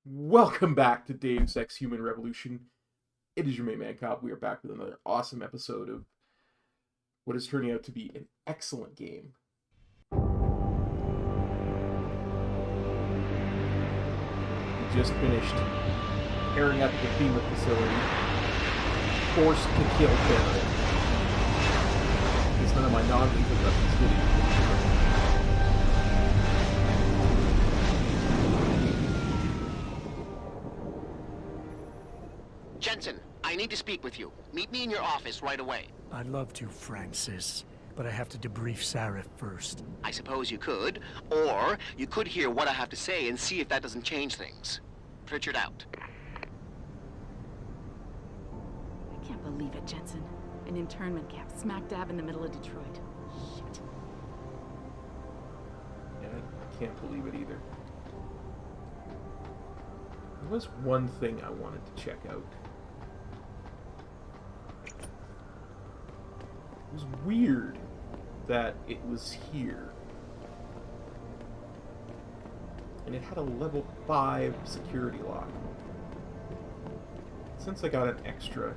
Welcome back to Deus Ex Human Revolution. It is your main man, Cobb. We are back with another awesome episode of what is turning out to be an excellent game. We just finished tearing up the FEMA facility, forced to kill Barrett. Because none of my non-lethal weapons did anything. Jensen, I need to speak with you. Meet me in your office right away. I'd love to, Francis, but I have to debrief Sarif first. I suppose you could, or you could hear what I have to say and see if that doesn't change things. Pritchard out. I can't believe it, Jensen. An internment camp smack dab in the middle of Detroit. Shit. Yeah, I can't believe it either. There was one thing I wanted to check out. It was weird that it was here. And it had a level 5 security lock. Since I got an extra,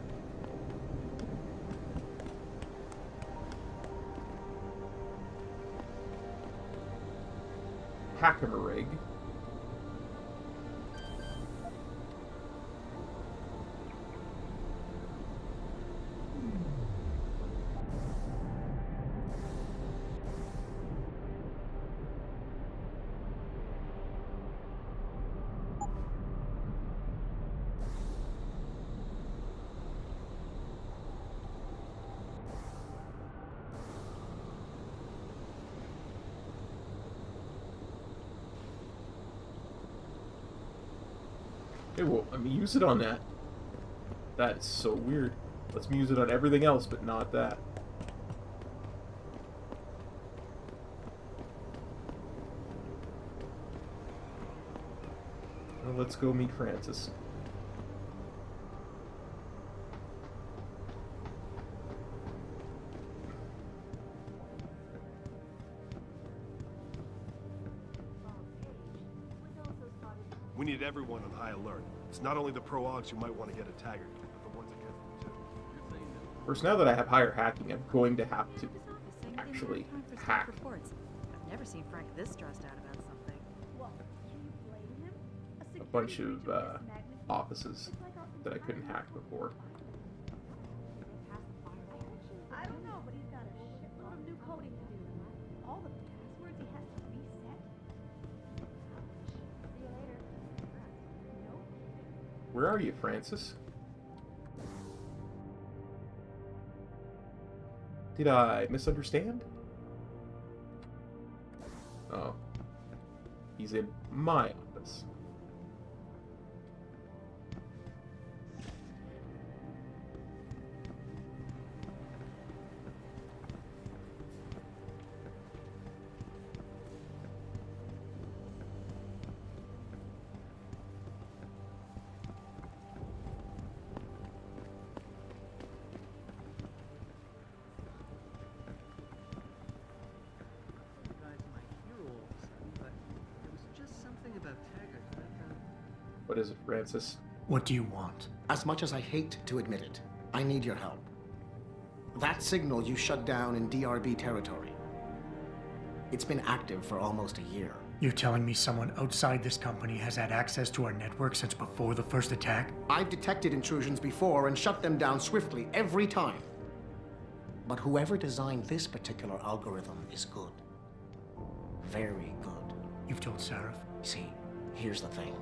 hack-a-rig. Hey, well, let me use it on that. That is so weird. Let's use it on everything else, but not that. Well, let's go meet Francis. We need everyone on high alert. It's not only the pro-augs who might want to get a Taggart, but the ones against them too. First, now that I have higher hacking, I'm going to have to actually hack. I've never seen Frank this stressed out about something. A bunch of offices that I couldn't hack before. I don't know, but he's got a shitload of new coding to do. All the passwords he has to reset. See you later. Nope. Where are you, Francis? Did I misunderstand? Oh. He's in my office. What is it, Francis? What do you want? As much as I hate to admit it, I need your help. That signal you shut down in DRB territory. It's been active for almost a year. You're telling me someone outside this company has had access to our network since before the first attack? I've detected intrusions before and shut them down swiftly every time. But whoever designed this particular algorithm is good. Very good. You've told Sarif? See, here's the thing.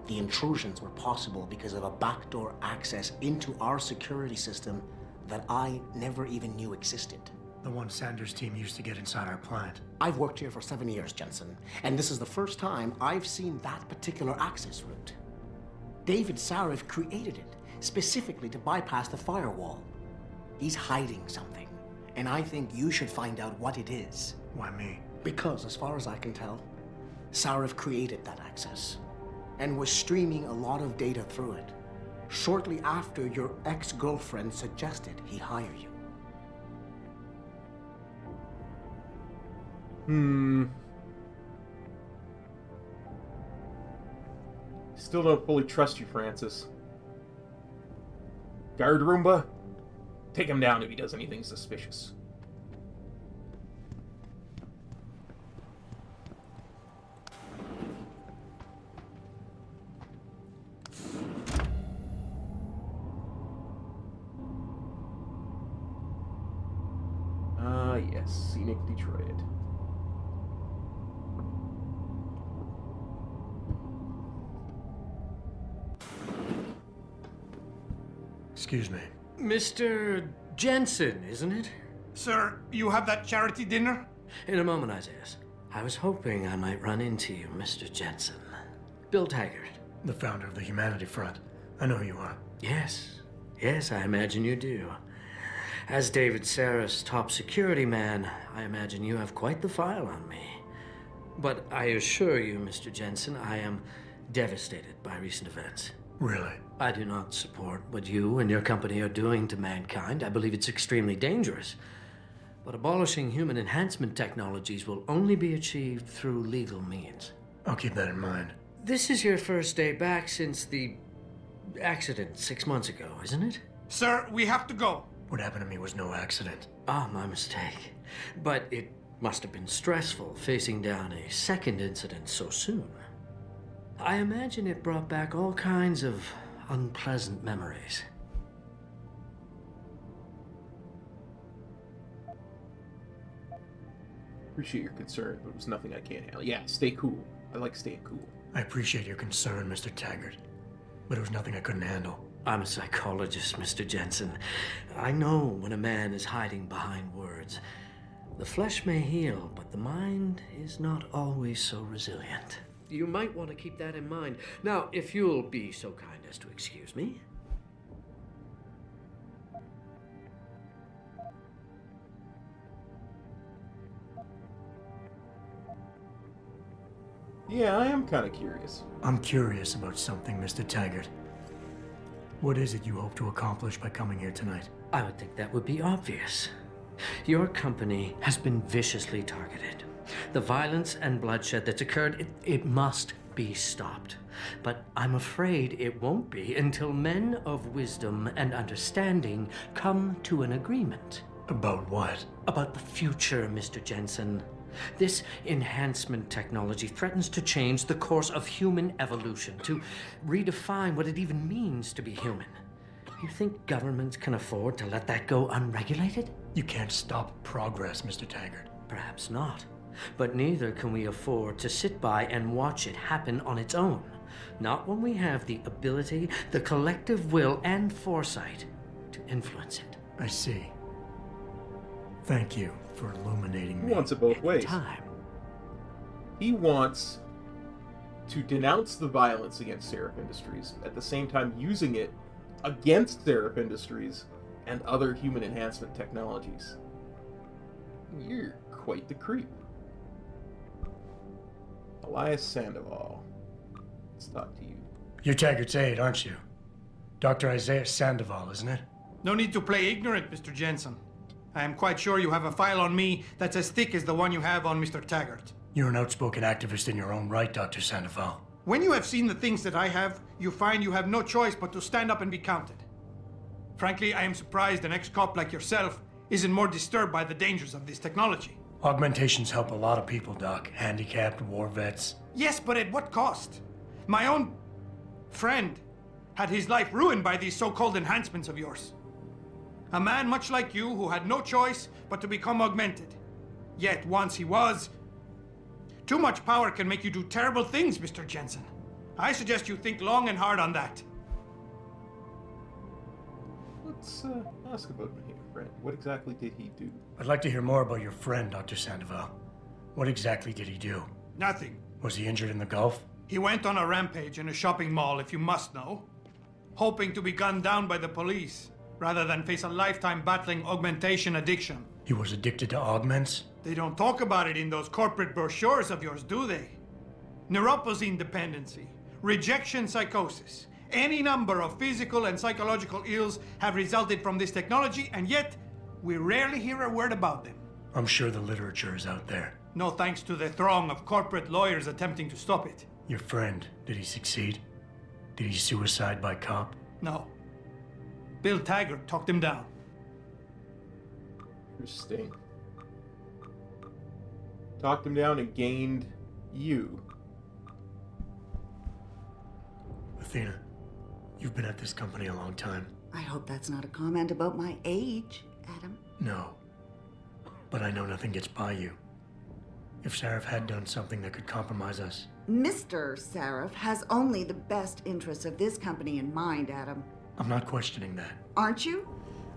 The intrusions were possible because of a backdoor access into our security system that I never even knew existed. The one Sanders' team used to get inside our plant. I've worked here for 7 years, Jensen, and this is the first time I've seen that particular access route. David Sarif created it specifically to bypass the firewall. He's hiding something, and I think you should find out what it is. Why me? Because, as far as I can tell, Sarif created that access and was streaming a lot of data through it shortly after your ex-girlfriend suggested he hire you. Still don't fully trust you, Francis. Guard Roomba, take him down if he does anything suspicious. Ah, yes, scenic Detroit. Excuse me. Mr. Jensen, isn't it? Sir, you have that charity dinner? In a moment, Isaiah. I was hoping I might run into you, Mr. Jensen. Bill Taggart. The founder of the Humanity Front. I know who you are. Yes. Yes, I imagine you do. As David Sarah's top security man, I imagine you have quite the file on me. But I assure you, Mr. Jensen, I am devastated by recent events. Really? I do not support what you and your company are doing to mankind. I believe it's extremely dangerous. But abolishing human enhancement technologies will only be achieved through legal means. I'll keep that in mind. This is your first day back since the accident 6 months ago, isn't it? Sir, we have to go. What happened to me was no accident. Ah, my mistake. But it must have been stressful facing down a second incident so soon. I imagine it brought back all kinds of unpleasant memories. Appreciate your concern, but it was nothing I can't handle. Yeah, stay cool. I like staying cool. I appreciate your concern, Mr. Taggart, but it was nothing I couldn't handle. I'm a psychologist, Mr. Jensen. I know when a man is hiding behind words. The flesh may heal, but the mind is not always so resilient. You might want to keep that in mind. Now, if you'll be so kind as to excuse me. Yeah, I am kind of curious. I'm curious about something, Mr. Taggart. What is it you hope to accomplish by coming here tonight? I would think that would be obvious. Your company has been viciously targeted. The violence and bloodshed that's occurred, it must be stopped. But I'm afraid it won't be until men of wisdom and understanding come to an agreement. About what? About the future, Mr. Jensen. This enhancement technology threatens to change the course of human evolution, to redefine what it even means to be human. You think governments can afford to let that go unregulated? You can't stop progress, Mr. Taggart. Perhaps not. But neither can we afford to sit by and watch it happen on its own. Not when we have the ability, the collective will, and foresight to influence it. I see. Thank you for illuminating me. He wants it both ways. Time. He wants to denounce the violence against Seraph Industries, at the same time using it against Seraph Industries and other human enhancement technologies. You're quite the creep. Elias Sandoval. Let's talk to you. You're Taggart's aide, aren't you? Dr. Isaiah Sandoval, isn't it? No need to play ignorant, Mr. Jensen. I am quite sure you have a file on me that's as thick as the one you have on Mr. Taggart. You're an outspoken activist in your own right, Dr. Sandoval. When you have seen the things that I have, you find you have no choice but to stand up and be counted. Frankly, I am surprised an ex-cop like yourself isn't more disturbed by the dangers of this technology. Augmentations help a lot of people, Doc. Handicapped, war vets. Yes, but at what cost? My own friend had his life ruined by these so-called enhancements of yours. A man much like you who had no choice but to become augmented. Yet once he was... Too much power can make you do terrible things, Mr. Jensen. I suggest you think long and hard on that. Let's ask about him, friend. What exactly did he do? I'd like to hear more about your friend, Dr. Sandoval. What exactly did he do? Nothing. Was he injured in the Gulf? He went on a rampage in a shopping mall, if you must know. Hoping to be gunned down by the police, rather than face a lifetime battling augmentation addiction. He was addicted to augments? They don't talk about it in those corporate brochures of yours, do they? Neuroposine dependency, rejection psychosis, any number of physical and psychological ills have resulted from this technology, and yet we rarely hear a word about them. I'm sure the literature is out there. No thanks to the throng of corporate lawyers attempting to stop it. Your friend, did he succeed? Did he suicide by cop? No. Bill Taggart talked him down. Interesting. Talked him down and gained you. Athena, you've been at this company a long time. I hope that's not a comment about my age, Adam. No. But I know nothing gets by you. If Sarif had done something that could compromise us... Mr. Sarif has only the best interests of this company in mind, Adam. I'm not questioning that. Aren't you?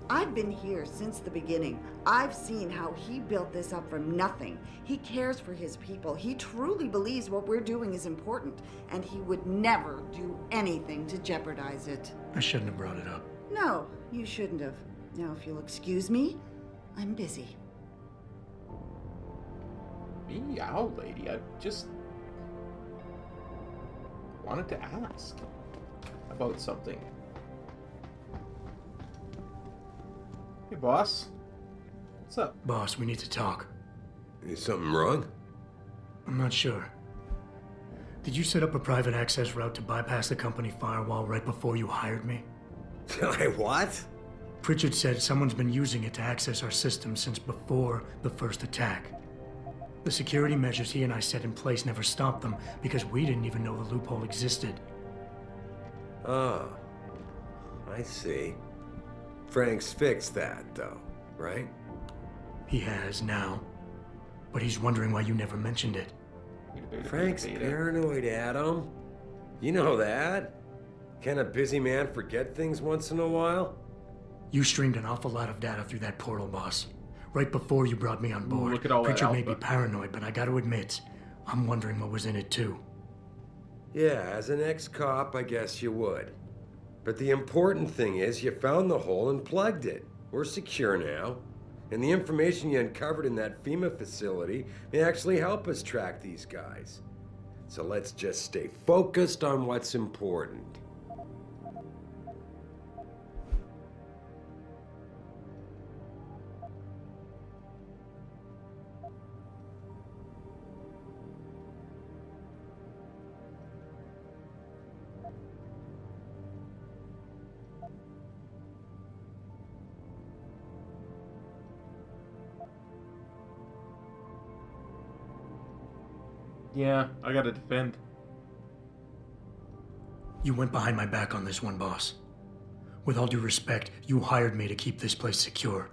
I've been here since the beginning. I've seen how he built this up from nothing. He cares for his people. He truly believes what we're doing is important, and he would never do anything to jeopardize it. I shouldn't have brought it up. No, you shouldn't have. Now, if you'll excuse me, I'm busy. Meow, lady. I just wanted to ask about something. Hey, boss. What's up? Boss, we need to talk. Is something wrong? I'm not sure. Did you set up a private access route to bypass the company firewall right before you hired me? What? Pritchard said someone's been using it to access our system since before the first attack. The security measures he and I set in place never stopped them because we didn't even know the loophole existed. Oh, I see. Frank's fixed that, though, right? He has now. But he's wondering why you never mentioned it. Frank's paranoid, Adam. You know that. Can a busy man forget things once in a while? You streamed an awful lot of data through that portal, boss. Right before you brought me on board. Look at all that Pritchard may alpha. be paranoid, but I gotta admit, I'm wondering what was in it too. Yeah, as an ex-cop, I guess you would. But the important thing is you found the hole and plugged it. We're secure now. And the information you uncovered in that FEMA facility may actually help us track these guys. So let's just stay focused on what's important. Yeah, I gotta defend. You went behind my back on this one, boss. With all due respect, you hired me to keep this place secure.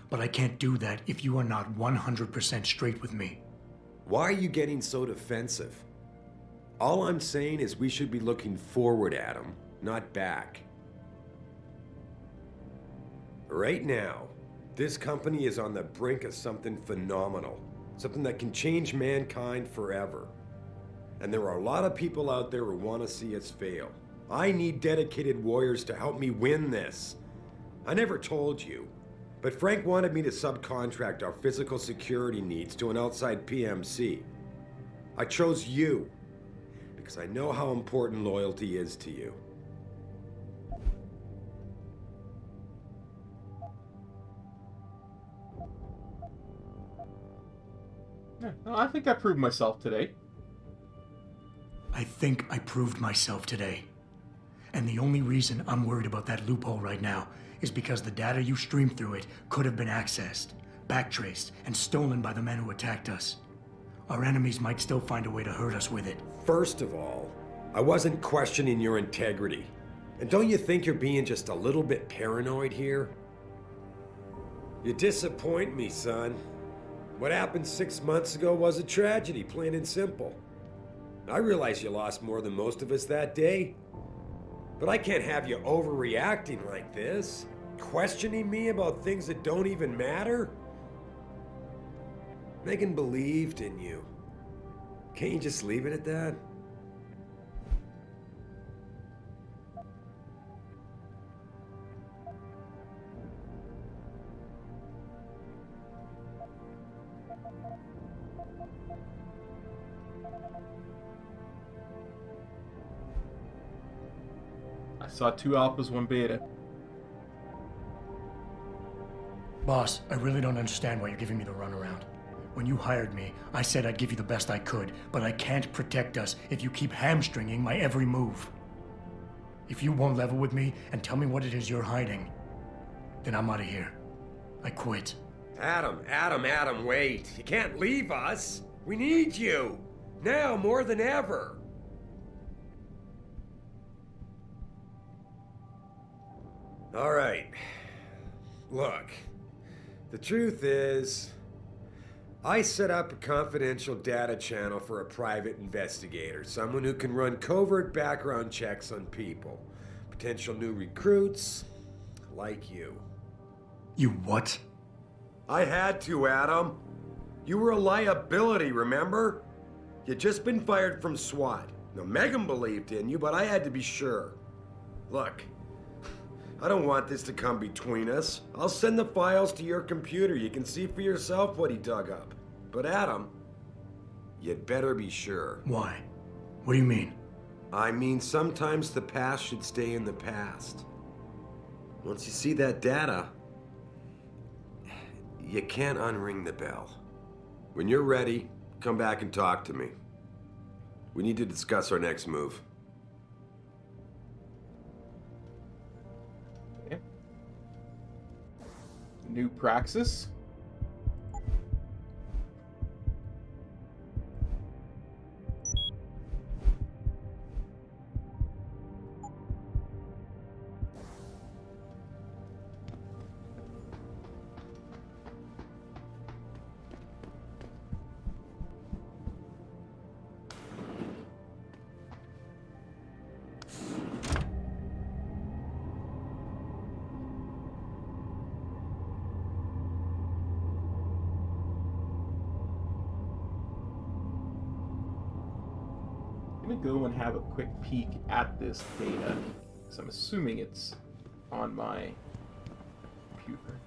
But I can't do that if you are not 100% straight with me. Why are you getting so defensive? All I'm saying is we should be looking forward, Adam, not back. Right now, this company is on the brink of something phenomenal. Something that can change mankind forever. And there are a lot of people out there who want to see us fail. I need dedicated warriors to help me win this. I never told you, but Frank wanted me to subcontract our physical security needs to an outside PMC. I chose you because I know how important loyalty is to you. Yeah, no, I think I proved myself today. I think I proved myself today. And the only reason I'm worried about that loophole right now is because the data you streamed through it could have been accessed, backtraced, and stolen by the men who attacked us. Our enemies might still find a way to hurt us with it. First of all, I wasn't questioning your integrity. And don't you think you're being just a little bit paranoid here? You disappoint me, son. What happened 6 months ago was a tragedy, plain and simple. I realize you lost more than most of us that day. But I can't have you overreacting like this. Questioning me about things that don't even matter. Megan believed in you. Can't you just leave it at that? I saw 2 alphas, 1 beta. Boss, I really don't understand why you're giving me the runaround. When you hired me, I said I'd give you the best I could, but I can't protect us if you keep hamstringing my every move. If you won't level with me and tell me what it is you're hiding, then I'm out of here. I quit. Adam, wait. You can't leave us. We need you. Now more than ever. All right. Look, the truth is, I set up a confidential data channel for a private investigator, someone who can run covert background checks on people, potential new recruits, like you. You what? I had to, Adam. You were a liability, remember? You'd just been fired from SWAT. Now, Megan believed in you, but I had to be sure. Look, I don't want this to come between us. I'll send the files to your computer. You can see for yourself what he dug up. But Adam, you'd better be sure. Why? What do you mean? I mean, sometimes the past should stay in the past. Once you see that data, you can't unring the bell. When you're ready, come back and talk to me. We need to discuss our next move. Okay. New Praxis. Go and have a quick peek at this data, because I'm assuming it's on my computer.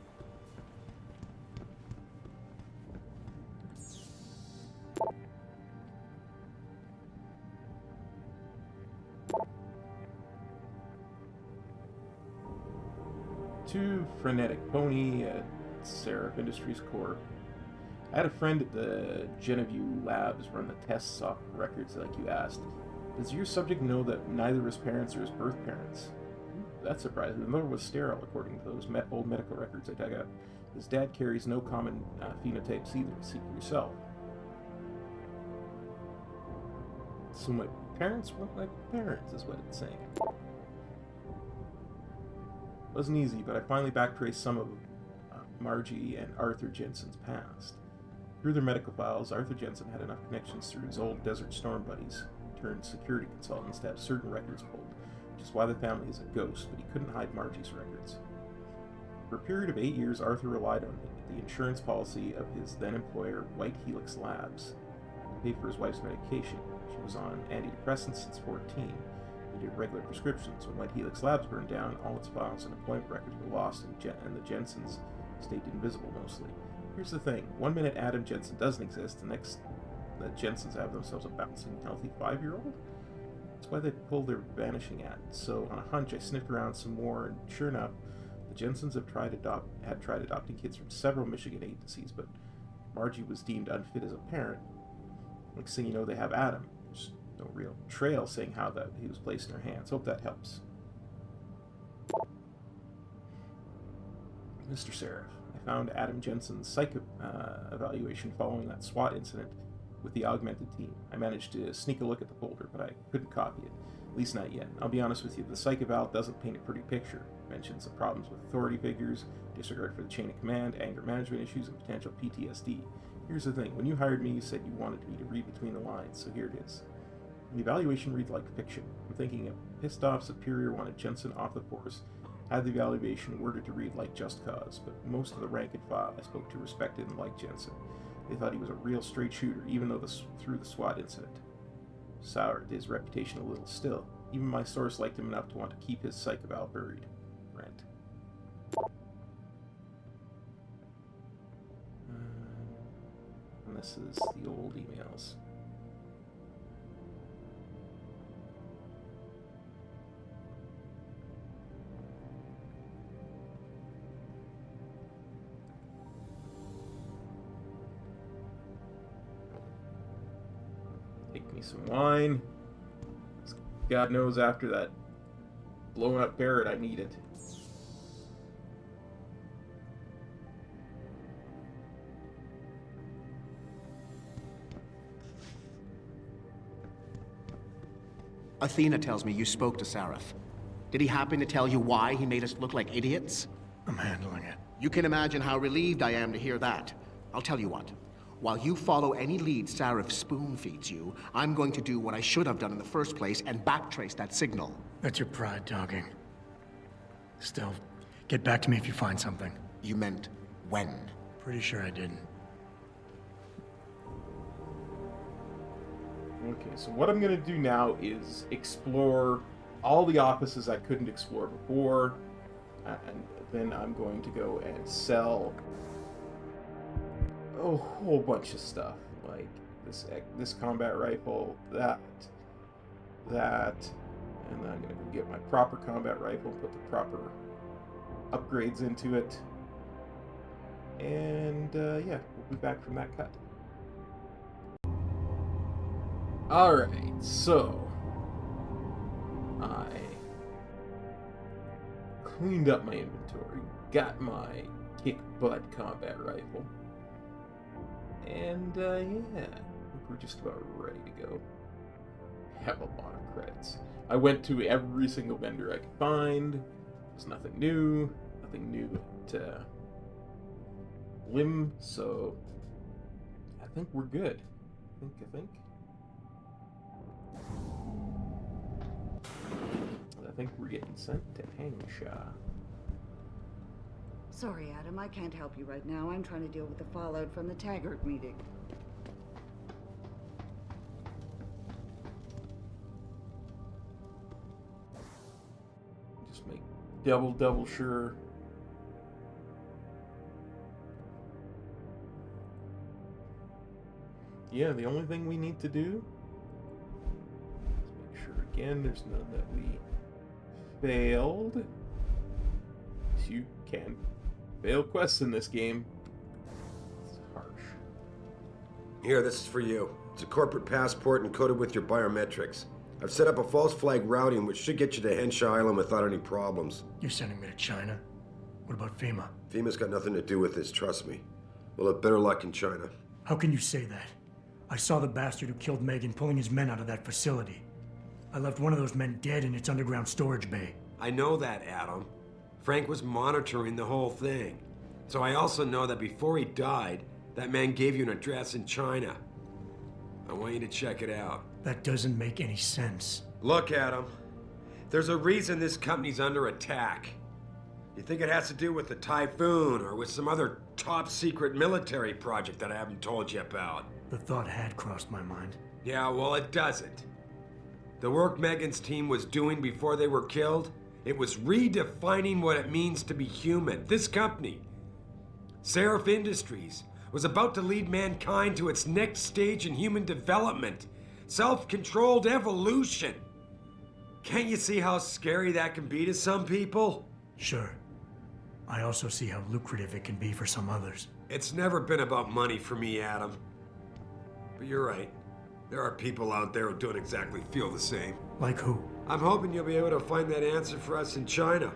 To Frenetic Pony at Seraph Industries Corp. I had a friend at the Genevieve Labs run the tests off records like you asked. Does your subject know that neither his parents are his birth parents? That's surprising. The mother was sterile, according to those old medical records I dug out. His dad carries no common phenotypes either. See for yourself. So my parents weren't my parents, is what it's saying. Wasn't easy, but I finally backtraced some of Margie and Arthur Jensen's past. Through their medical files, Arthur Jensen had enough connections through his old Desert Storm buddies, turned security consultants, to have certain records pulled, which is why the family is a ghost, but he couldn't hide Margie's records. For a period of 8 years, Arthur relied on the insurance policy of his then-employer, White Helix Labs, to pay for his wife's medication. She was on antidepressants since 14. He did regular prescriptions. When White Helix Labs burned down, all its files and employment records were lost, and the Jensens stayed invisible mostly. Here's the thing. 1 minute Adam Jensen doesn't exist, the next the Jensens have themselves a bouncing, healthy 5-year-old? That's why they pulled their vanishing act. So on a hunch, I sniffed around some more, and sure enough, the Jensens had tried adopting kids from several Michigan agencies, but Margie was deemed unfit as a parent. Next thing you know, they have Adam. There's no real trail saying how that he was placed in their hands. Hope that helps. Mr. Seraph, I found Adam Jensen's psych evaluation following that SWAT incident with the augmented team. I managed to sneak a look at the folder, but I couldn't copy it. At least not yet. I'll be honest with you, the psych eval doesn't paint a pretty picture. It mentions the problems with authority figures, disregard for the chain of command, anger management issues, and potential PTSD. Here's the thing. When you hired me, you said you wanted me to read between the lines, so here it is. The evaluation reads like fiction. I'm thinking a pissed-off superior wanted Jensen off the force, had the evaluation worded to read like just cause, but most of the rank and file I spoke to respected and liked Jensen. They thought he was a real straight shooter, even though through the SWAT incident. Soured his reputation a little still. Even my source liked him enough to want to keep his psych eval buried. Rent. And this is the old emails. Take me some wine. God knows after that blown up Barrett I needed. Athena tells me you spoke to Sarif. Did he happen to tell you why he made us look like idiots? I'm handling it. You can imagine how relieved I am to hear that. I'll tell you what. While you follow any lead Sarif spoon-feeds you, I'm going to do what I should have done in the first place and backtrace that signal. That's your pride talking. Still, get back to me if you find something. You meant when? Pretty sure I didn't. Okay, so what I'm going to do now is explore all the offices I couldn't explore before, and then I'm going to go and sell a whole bunch of stuff, like this combat rifle, that, and then I'm going to go get my proper combat rifle, put the proper upgrades into it, and yeah, we'll be back from that cut. Alright, so I cleaned up my inventory, got my kick-butt combat rifle, and yeah, I think we're just about ready to go. Have a lot of credits. I went to every single vendor I could find. There's nothing new to Lim, so I think we're good. I think. I think we're getting sent to Hangshaw. Sorry, Adam, I can't help you right now. I'm trying to deal with the fallout from the Taggart meeting. Just make double sure. Yeah, the only thing we need to do is make sure again there's none that we failed. You can fail quests in this game. It's harsh. Here, this is for you. It's a corporate passport encoded with your biometrics. I've set up a false flag routing which should get you to Henshaw Island without any problems. You're sending me to China? What about FEMA? FEMA's got nothing to do with this, trust me. We'll have better luck in China. How can you say that? I saw the bastard who killed Megan pulling his men out of that facility. I left one of those men dead in its underground storage bay. I know that, Adam. Frank was monitoring the whole thing. So I also know that before he died, that man gave you an address in China. I want you to check it out. That doesn't make any sense. Look, Adam. There's a reason this company's under attack. You think it has to do with the Typhoon or with some other top-secret military project that I haven't told you about? The thought had crossed my mind. Yeah, well, it doesn't. The work Megan's team was doing before they were killed, it was redefining what it means to be human. This company, Seraph Industries, was about to lead mankind to its next stage in human development. Self-controlled evolution. Can't you see how scary that can be to some people? Sure. I also see how lucrative it can be for some others. It's never been about money for me, Adam. But you're right. There are people out there who don't exactly feel the same. Like who? I'm hoping you'll be able to find that answer for us in China.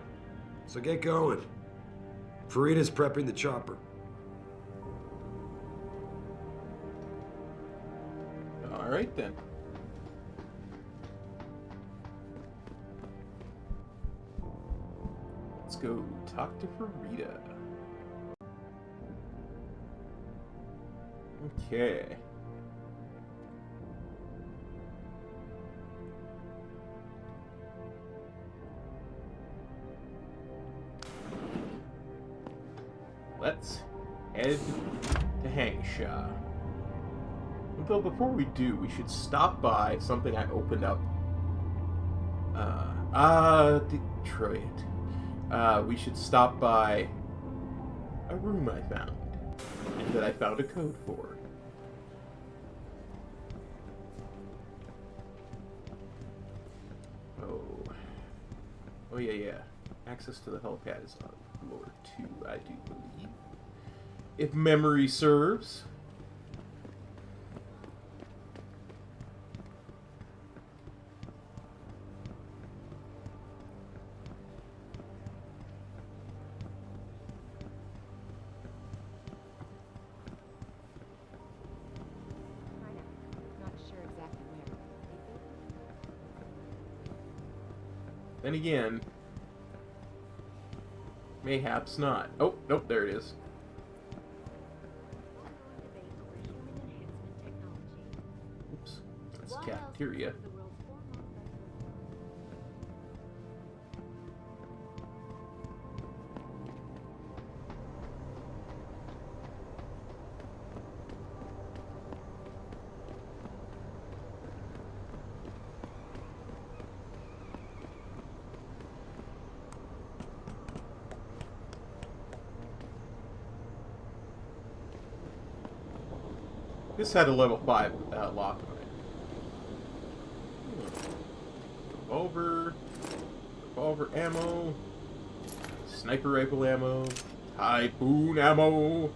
So get going. Farida's prepping the chopper. All right then. Let's go talk to Farida. Okay. Let's head to Hangshaw. Though before we do, we should stop by something I opened up. Detroit. We should stop by a room I found, and that I found a code for. Oh yeah. Access to the Hellcat is on floor 2, I do believe. If memory serves. Then again, mayhaps not. Oh, nope, there it is. Oops, that's the cafeteria. This had a level 5 lock on it. Revolver ammo, sniper rifle ammo, harpoon ammo.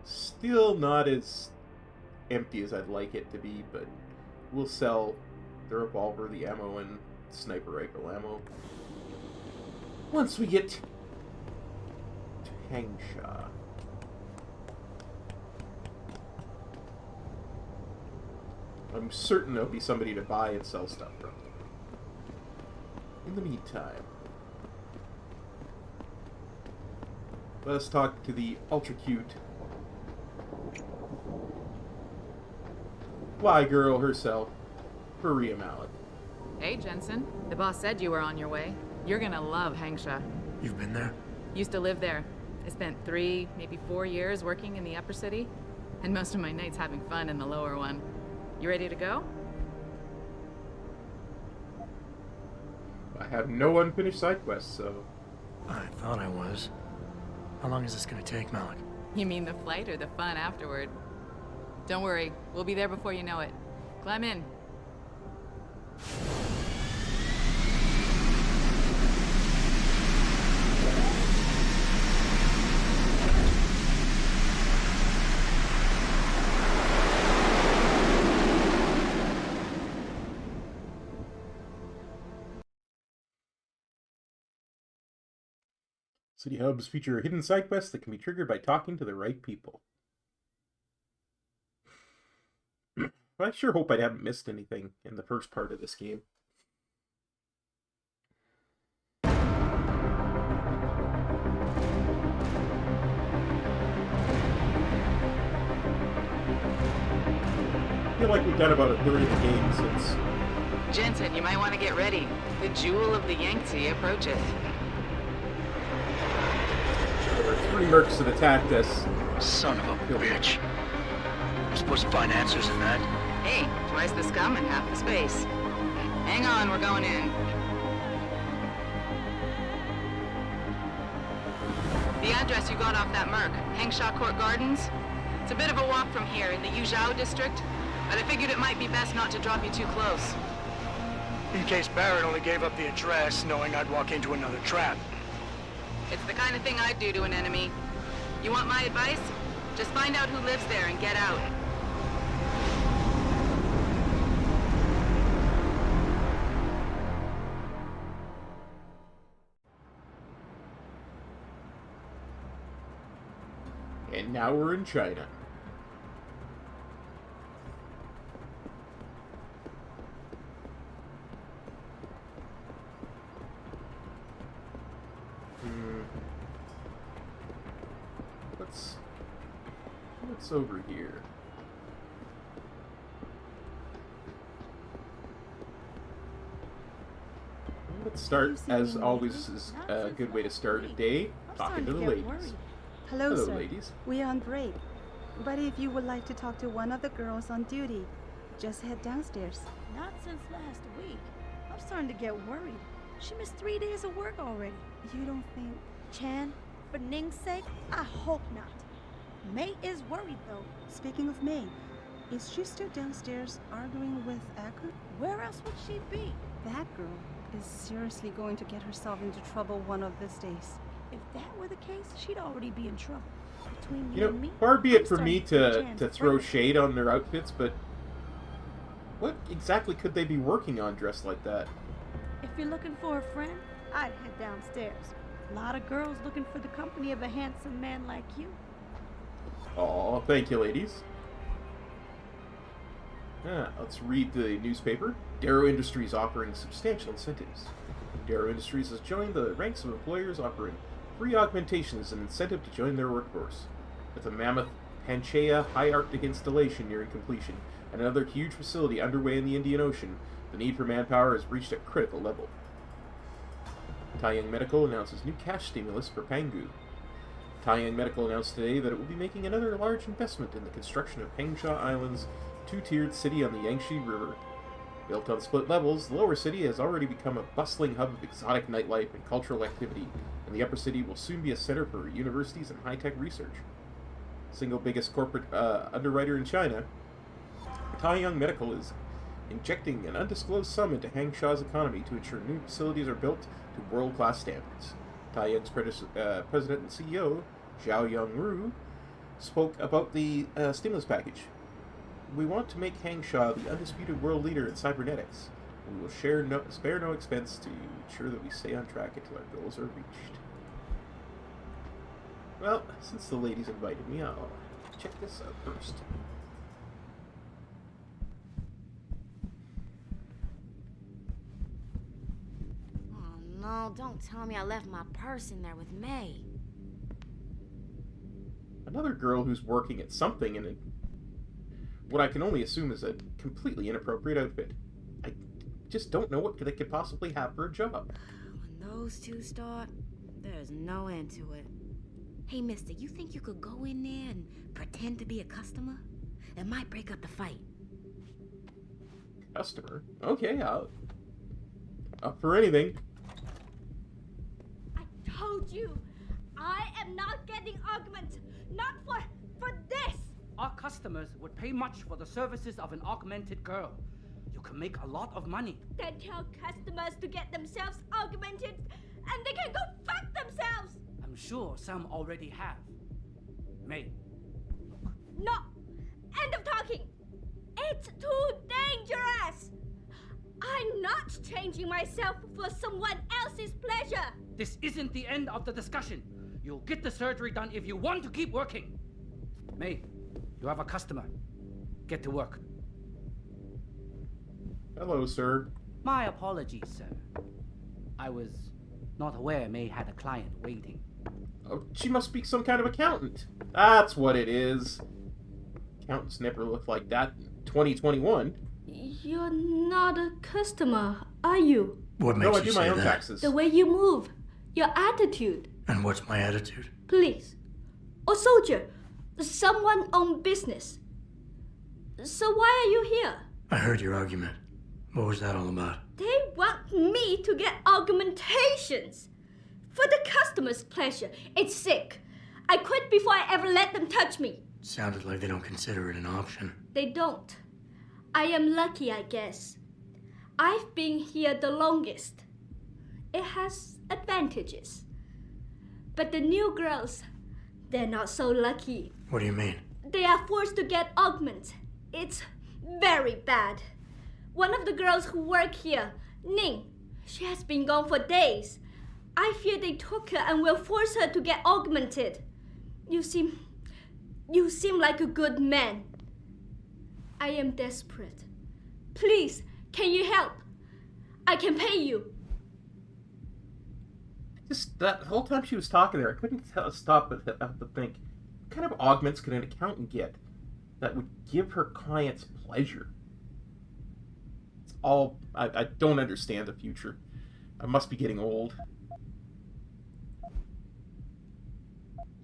Still not as empty as I'd like it to be, but we'll sell the revolver, the ammo, and sniper rifle ammo once we get to Hangsha. I'm certain there'll be somebody to buy and sell stuff from. In the meantime, let us talk to the ultra cute fly girl herself, Maria Malik. Hey, Jensen. The boss said you were on your way. You're gonna love Hangsha. You've been there? Used to live there. I spent 3, maybe 4 years working in the upper city, and most of my nights having fun in the lower one. You ready to go? I have no unfinished side quests, so... I thought I was. How long is this gonna take, Malik? You mean the flight or the fun afterward? Don't worry, we'll be there before you know it. Climb in. City hubs feature hidden side quests that can be triggered by talking to the right people. I sure hope I haven't missed anything in the first part of this game. I feel like we've done about a third of the game since... Jensen, you might want to get ready. The jewel of the Yangtze approaches. There were 3 mercs that attacked us. Son of a bitch. I'm supposed to find answers in that. Hey, twice the scum and half the space. Hang on, we're going in. The address you got off that merc, Hangsha Court Gardens. It's a bit of a walk from here in the Yuzhou district, but I figured it might be best not to drop you too close. In case Barrett only gave up the address, knowing I'd walk into another trap. It's the kind of thing I'd do to an enemy. You want my advice? Just find out who lives there and get out. And now we're in China. What's over here? Let's start, as always, is a good way to start a day, talking to the ladies. Hello, sir. Ladies. We are on break. But if you would like to talk to one of the girls on duty, just head downstairs. Not since last week. I'm starting to get worried. She missed 3 days of work already. You don't think... Chan, for Ning's sake, I hope not. May is worried, though. Speaking of May, is she still downstairs arguing with Akut? Where else would she be? That girl is seriously going to get herself into trouble one of these days. If that were the case, she'd already be in trouble. Between You know, and me, far be it I'm for me starting to throw shade on their outfits, but what exactly could they be working on dressed like that? If you're looking for a friend, I'd head downstairs. A lot of girls looking for the company of a handsome man like you. Aw, thank you, ladies. Let's read the newspaper. Darrow Industries offering substantial incentives. Darrow Industries has joined the ranks of employers offering free augmentation as an incentive to join their workforce. With a mammoth Panchaea high Arctic installation nearing completion and another huge facility underway in the Indian Ocean, the need for manpower has reached a critical level. Taiyang Medical announces new cash stimulus for Pangu. Taiyang Medical announced today that it will be making another large investment in the construction of Hengsha Island's two-tiered city on the Yangtze River. Built on split levels, the lower city has already become a bustling hub of exotic nightlife and cultural activity, and the upper city will soon be a center for universities and high-tech research. Single biggest corporate underwriter in China, Taiyang Medical is injecting an undisclosed sum into Hangsha's economy to ensure new facilities are built to world-class standards. Taiyang's president and CEO, Zhao Yongru, spoke about the stimulus package. We want to make Hangsha the undisputed world leader in cybernetics. We will spare no expense to ensure that we stay on track until our goals are reached. Well, since the ladies invited me, I'll check this out first. Oh no, don't tell me I left my purse in there with May. Another girl who's working at something in what I can only assume is a completely inappropriate outfit. I just don't know what they could possibly have for a job. When those two start, there's no end to it. Hey, mister, you think you could go in there and pretend to be a customer? It might break up the fight. Customer? Okay, I'll... up for anything. I told you, I am not getting augment. Not for this. Our customers would pay much for the services of an augmented girl. You can make a lot of money. Then tell customers to get themselves augmented, and they can go fuck themselves. I'm sure some already have. May. No. End of talking. It's too dangerous. I'm not changing myself for someone else's pleasure. This isn't the end of the discussion. You'll get the surgery done if you want to keep working. May, you have a customer. Get to work. Hello, sir. My apologies, sir. I was not aware May had a client waiting. Oh, she must be some kind of accountant. That's what it is. Accountants never look like that in 2021. You're not a customer, are you? What makes I do you my say own that? taxes. The way you move, your attitude. And what's my attitude? Police. Or soldier. Someone on business. So why are you here? I heard your argument. What was that all about? They want me to get augmentations. For the customer's pleasure. It's sick. I quit before I ever let them touch me. Sounded like they don't consider it an option. They don't. I am lucky, I guess. I've been here the longest. It has advantages. But the new girls, they're not so lucky. What do you mean? They are forced to get augments. It's very bad. One of the girls who work here, Ning, she has been gone for days. I fear they took her and will force her to get augmented. You seem like a good man. I am desperate. Please, can you help? I can pay you. Just that whole time she was talking there, I couldn't stop but to think, what kind of augments could an accountant get that would give her clients pleasure? It's all... I don't understand the future. I must be getting old.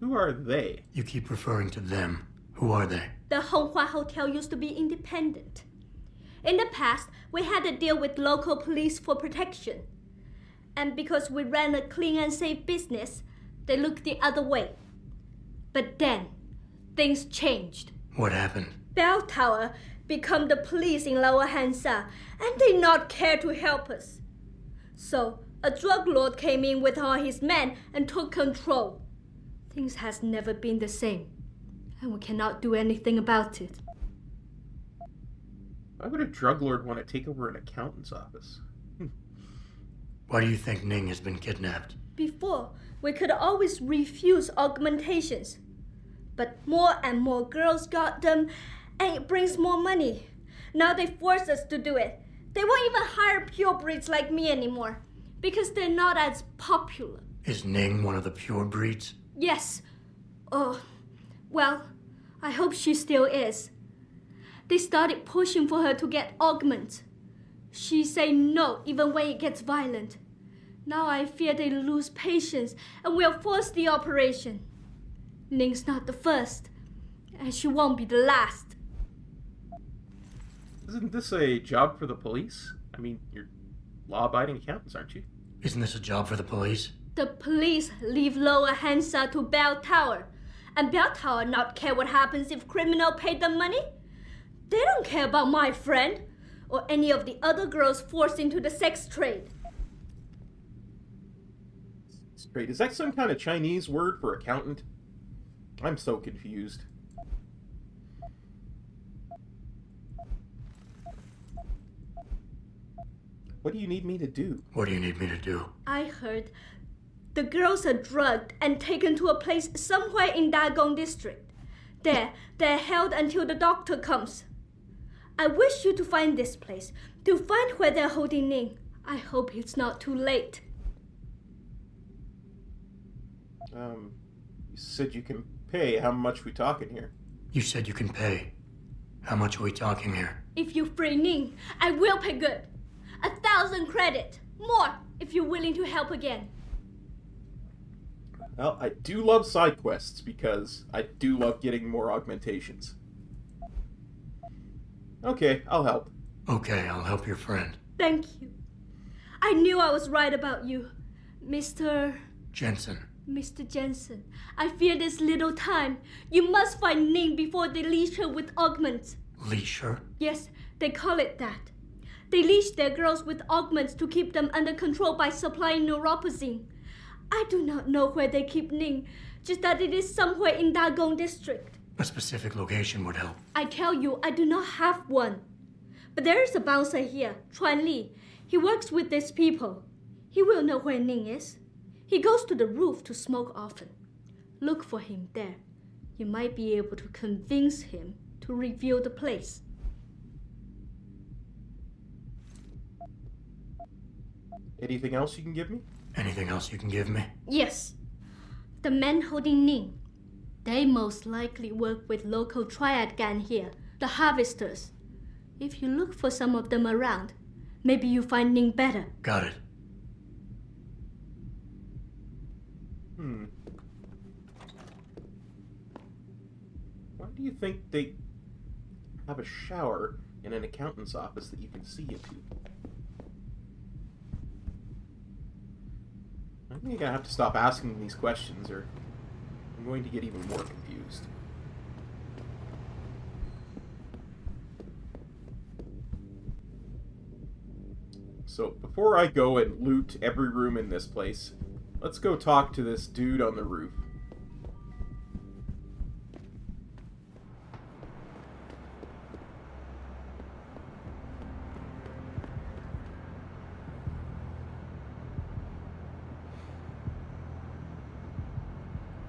Who are they? You keep referring to them. Who are they? The Honghua Hotel used to be independent. In the past, we had to deal with local police for protection. And because we ran a clean and safe business, they looked the other way. But then, things changed. What happened? Bell Tower became the police in Lower Hansa, and they not care to help us. So, a drug lord came in with all his men and took control. Things has never been the same, and we cannot do anything about it. Why would a drug lord want to take over an accountant's office? Why do you think Ning has been kidnapped? Before, we could always refuse augmentations. But more and more girls got them, and it brings more money. Now they force us to do it. They won't even hire purebreds like me anymore because they're not as popular. Is Ning one of the pure breeds? Yes. Oh, well, I hope she still is. They started pushing for her to get augments. She say no even when it gets violent. Now I fear they lose patience and will force the operation. Ning's not the first, and she won't be the last. Isn't this a job for the police? I mean, you're law-abiding accountants, aren't you? Isn't this a job for the police? The police leave Lower Hansa to Bell Tower. And Bell Tower not care what happens if criminal pay them money. They don't care about my friend or any of the other girls forced into the sex trade. Straight. Is that some kind of Chinese word for accountant? I'm so confused. What do you need me to do? What do you need me to do? I heard the girls are drugged and taken to a place somewhere in Dagong district. There, they're held until the doctor comes. I wish you to find this place, to find where they're holding Ning. I hope it's not too late. You said you can pay. How much we talking here? You said you can pay. How much are we talking here? If you free Ning, I will pay good. 1,000 credit. More, if you're willing to help again. Well, I do love side quests because I do love getting more augmentations. Okay, I'll help. Okay, I'll help your friend. Thank you. I knew I was right about you, Mr. Jensen. Mr. Jensen, I fear this little time. You must find Ning before they leash her with augments. Leash her? Yes, they call it that. They leash their girls with augments to keep them under control by supplying neuropozyne. I do not know where they keep Ning, just that it is somewhere in Dagong district. A specific location would help. I tell you, I do not have one. But there is a bouncer here, Chuan Li. He works with these people. He will know where Ning is. He goes to the roof to smoke often. Look for him there. You might be able to convince him to reveal the place. Anything else you can give me? Anything else you can give me? Yes. The men holding Ning. They most likely work with local triad gang here, the Harvesters. If you look for some of them around, maybe you find Ning better. Got it. Why do you think they have a shower in an accountant's office that you can see into? I think I'm gonna have to stop asking these questions or I'm going to get even more confused. So before I go and loot every room in this place, let's go talk to this dude on the roof.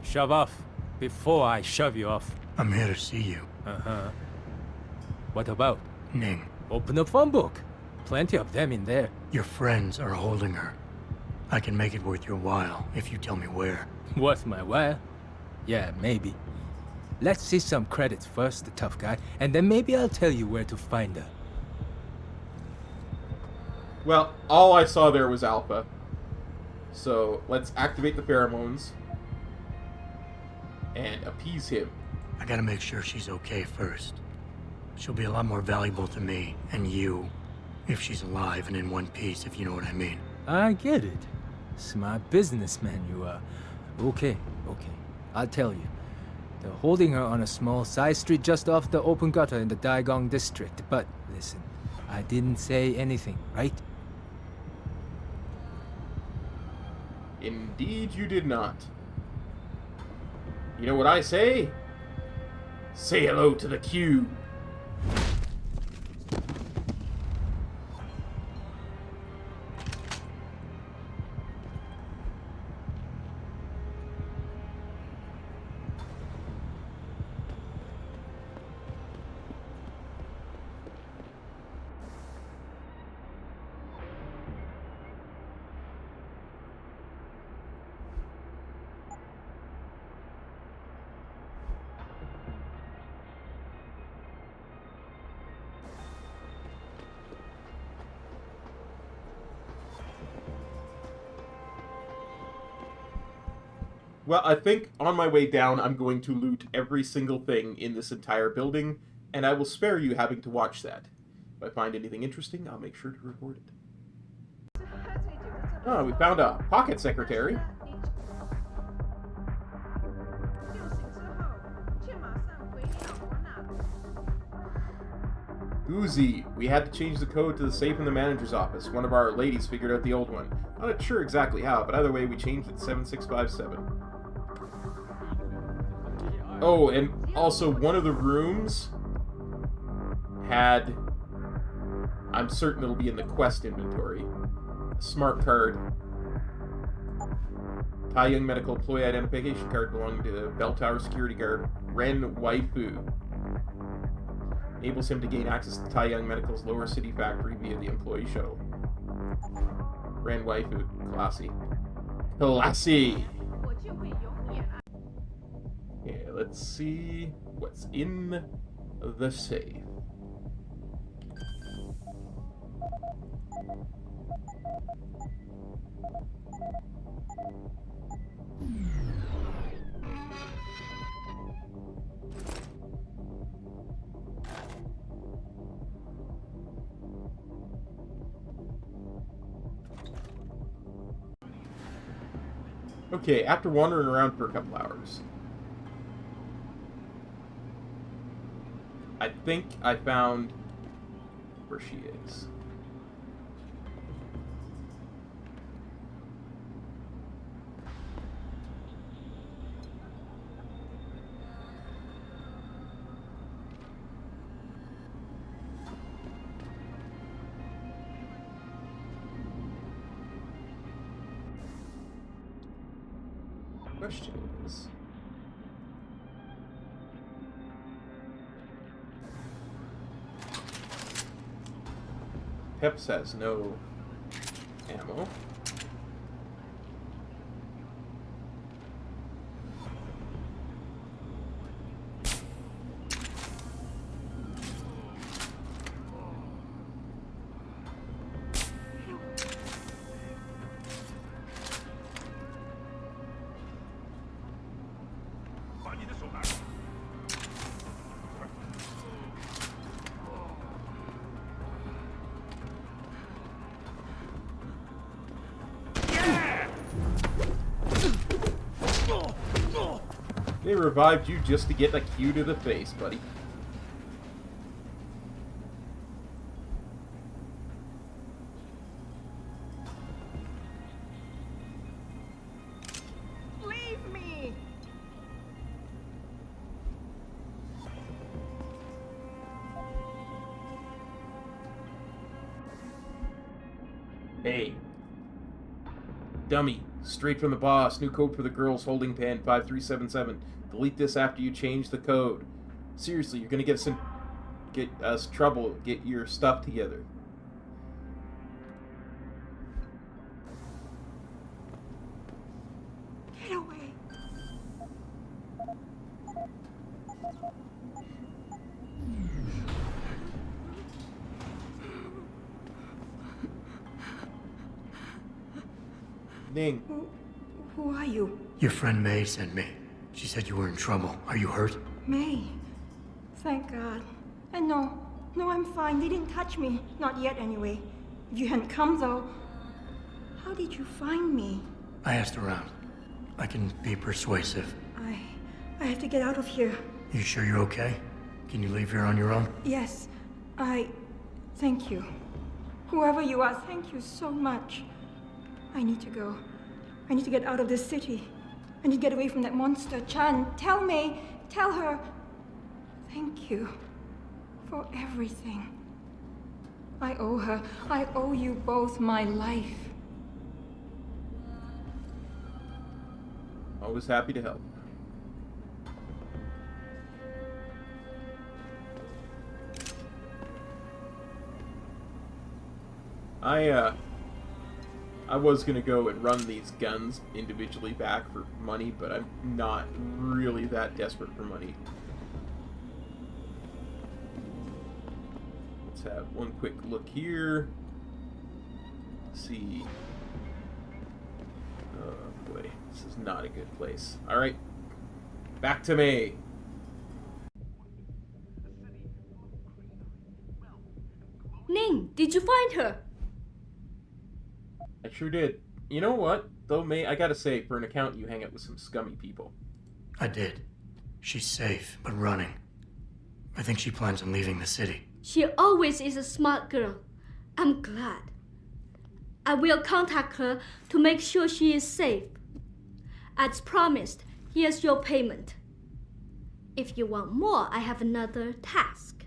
Shove off, before I shove you off. I'm here to see you. Uh-huh. What about? Ning. Open the phone book. Plenty of them in there. Your friends are holding her. I can make it worth your while if you tell me where. Worth my while? Yeah, maybe. Let's see some credits first, the tough guy, and then maybe I'll tell you where to find her. Well, all I saw there was Alpha. So let's activate the pheromones and appease him. I gotta make sure she's okay first. She'll be a lot more valuable to me and you if she's alive and in one piece, if you know what I mean. I get it. Smart businessman you are. Okay. I'll tell you. They're holding her on a small side street just off the open gutter in the Daigong district. But listen, I didn't say anything, right? Indeed you did not. You know what I say? Say hello to the cube. Well, I think on my way down, I'm going to loot every single thing in this entire building, and I will spare you having to watch that. If I find anything interesting, I'll make sure to report it. Oh, we found a pocket secretary. Oozy, we had to change the code to the safe in the manager's office. One of our ladies figured out the old one. I'm not sure exactly how, but either way, we changed it to 7657. Oh, and also one of the rooms had, I'm certain it'll be in the quest inventory, a smart card. Tai Young Medical Employee Identification Card belonging to the Bell Tower security guard, Ren Waifu. Enables him to gain access to Tai Young Medical's lower city factory via the employee shuttle. Ren Waifu. Classy. Classy! Okay, let's see what's in the safe. Okay, after wandering around for a couple hours, I think I found where she is. Question is, Peps has no ammo. They revived you just to get a cue to the face, buddy. Leave me! Hey. Dummy. Straight from the boss. New code for the girls holding pen 5377. Delete this after you change the code. Seriously, you're gonna get us trouble. Get your stuff together. Get away. Ning. Who are you? Your friend May sent me. She said you were in trouble. Are you hurt? May. Thank God. And no, I'm fine. They didn't touch me. Not yet, anyway. If you hadn't come, though, how did you find me? I asked around. I can be persuasive. I have to get out of here. You sure you're okay? Can you leave here on your own? Yes, thank you. Whoever you are, thank you so much. I need to go. I need to get out of this city. I need to get away from that monster, Chan. Tell May, tell her, thank you for everything. I owe her. I owe you both my life. Always happy to help. I was gonna go and run these guns individually back for money, but I'm not really that desperate for money. Let's have one quick look here. Let's see. Oh boy. This is not a good place. Alright. Back to May. Ning, did you find her? I sure did. You know what, though, May, I gotta say, for an accountant, you hang out with some scummy people. I did. She's safe, but running. I think she plans on leaving the city. She always is a smart girl. I'm glad. I will contact her to make sure she is safe. As promised, here's your payment. If you want more, I have another task.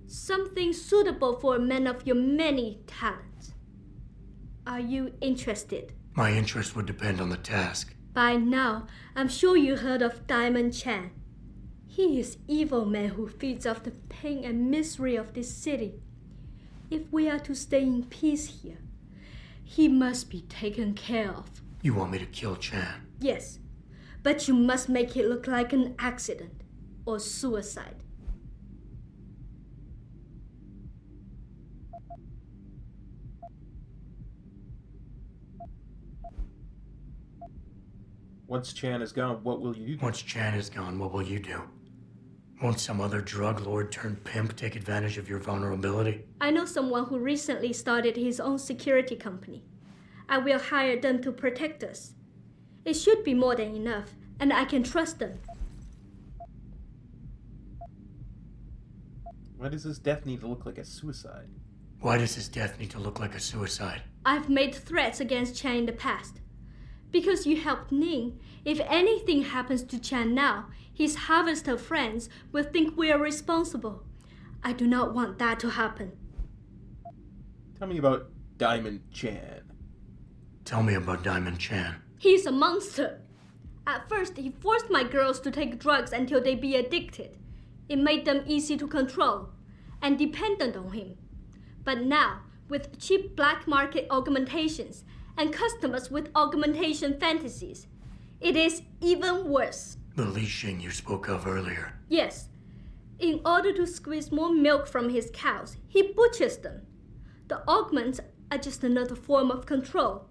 Something suitable for a man of your many talents. Are you interested? My interest would depend on the task. By now, I'm sure you heard of Diamond Chan. He is evil man who feeds off the pain and misery of this city. If we are to stay in peace here, he must be taken care of. You want me to kill Chan? Yes, but you must make it look like an accident or suicide. Once Chan is gone, what will you do? Once Chan is gone, what will you do? Won't some other drug lord turned pimp take advantage of your vulnerability? I know someone who recently started his own security company. I will hire them to protect us. It should be more than enough, and I can trust them. Why does his death need to look like a suicide? Why does his death need to look like a suicide? I've made threats against Chan in the past. Because you helped Ning, if anything happens to Chan now, his harvester friends will think we are responsible. I do not want that to happen. Tell me about Diamond Chan. Tell me about Diamond Chan. He's a monster. At first, he forced my girls to take drugs until they be addicted. It made them easy to control and dependent on him. But now, with cheap black market augmentations and customers with augmentation fantasies, it is even worse. The Li Xing you spoke of earlier. Yes. In order to squeeze more milk from his cows, he butchers them. The augments are just another form of control.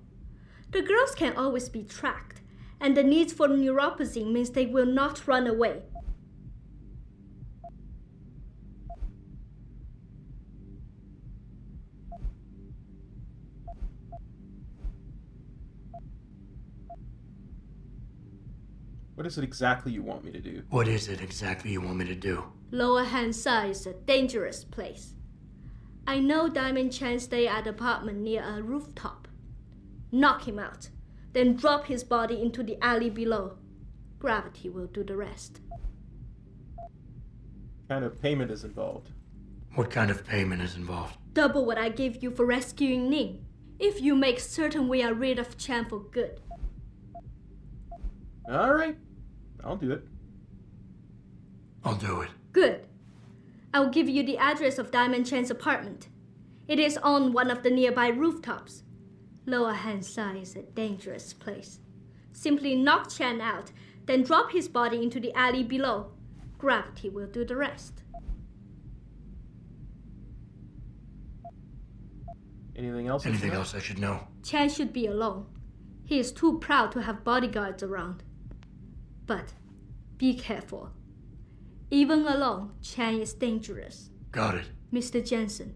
The girls can always be tracked, and the need for neuropathy means they will not run away. What is it exactly you want me to do? What is it exactly you want me to do? Lower Hansa is a dangerous place. I know Diamond Chan stay at an apartment near a rooftop. Knock him out, then drop his body into the alley below. Gravity will do the rest. What kind of payment is involved? What kind of payment is involved? Double what I gave you for rescuing Ning, if you make certain we are rid of Chan for good. Alright, I'll do it. I'll do it. Good. I will give you the address of Diamond Chan's apartment. It is on one of the nearby rooftops. Lower Hansa is a dangerous place. Simply knock Chan out, then drop his body into the alley below. Gravity will do the rest. Anything else? Anything else I should know? Chan should be alone. He is too proud to have bodyguards around. But be careful. Even alone, Chan is dangerous. Got it. Mr. Jensen,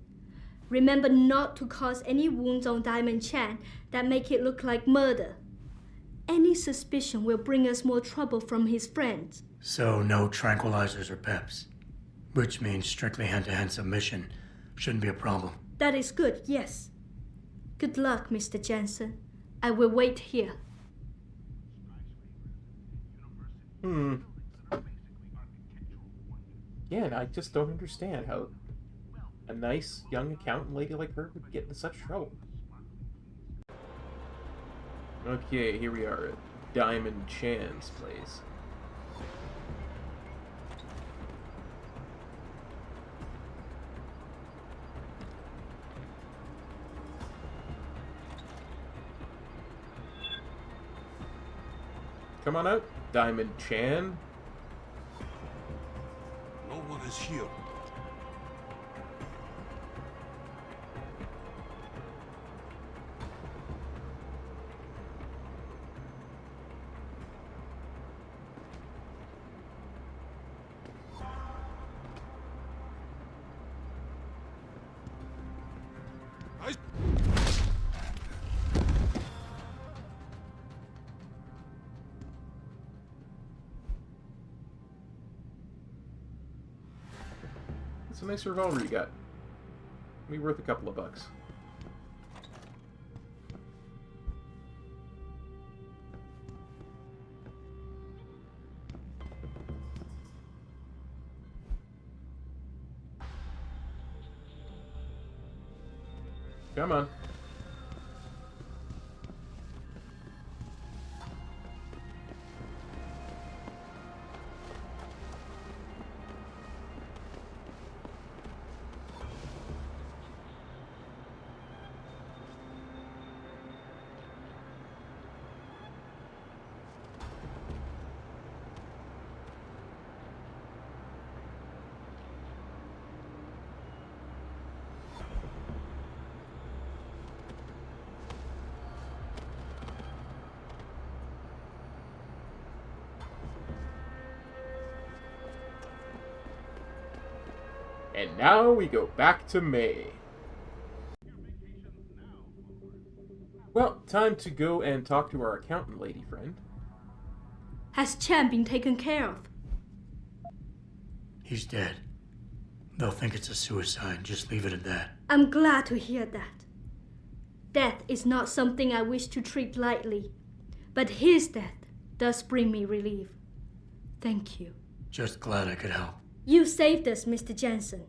remember not to cause any wounds on Diamond Chan that make it look like murder. Any suspicion will bring us more trouble from his friends. So no tranquilizers or peps. Which means strictly hand-to-hand submission. Shouldn't be a problem. That is good, yes. Good luck, Mr. Jensen. I will wait here. Yeah, and I just don't understand how a nice young accountant lady like her would get into such trouble. Okay, here we are at Diamond Chan's place. Come on out, Diamond Chan. No one is here. It's a nice revolver you got. Be worth a couple of bucks. Come on. And now we go back to May. Well, time to go and talk to our accountant lady friend. Has Chan been taken care of? He's dead. They'll think it's a suicide. Just leave it at that. I'm glad to hear that. Death is not something I wish to treat lightly, but his death does bring me relief. Thank you. Just glad I could help. You saved us, Mr. Jensen.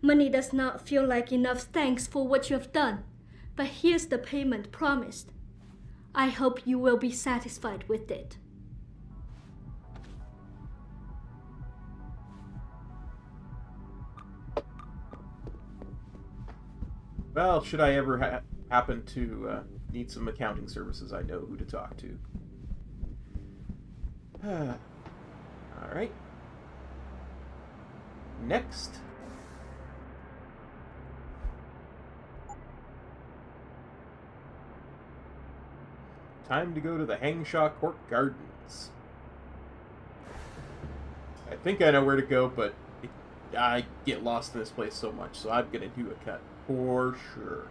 Money does not feel like enough thanks for what you have done, but here's the payment promised. I hope you will be satisfied with it. Well, should I ever happen to need some accounting services, I know who to talk to. Alright. Next. Time to go to the Hangshaw Court Gardens. I think I know where to go, but I get lost in this place so much, so I'm gonna do a cut for sure.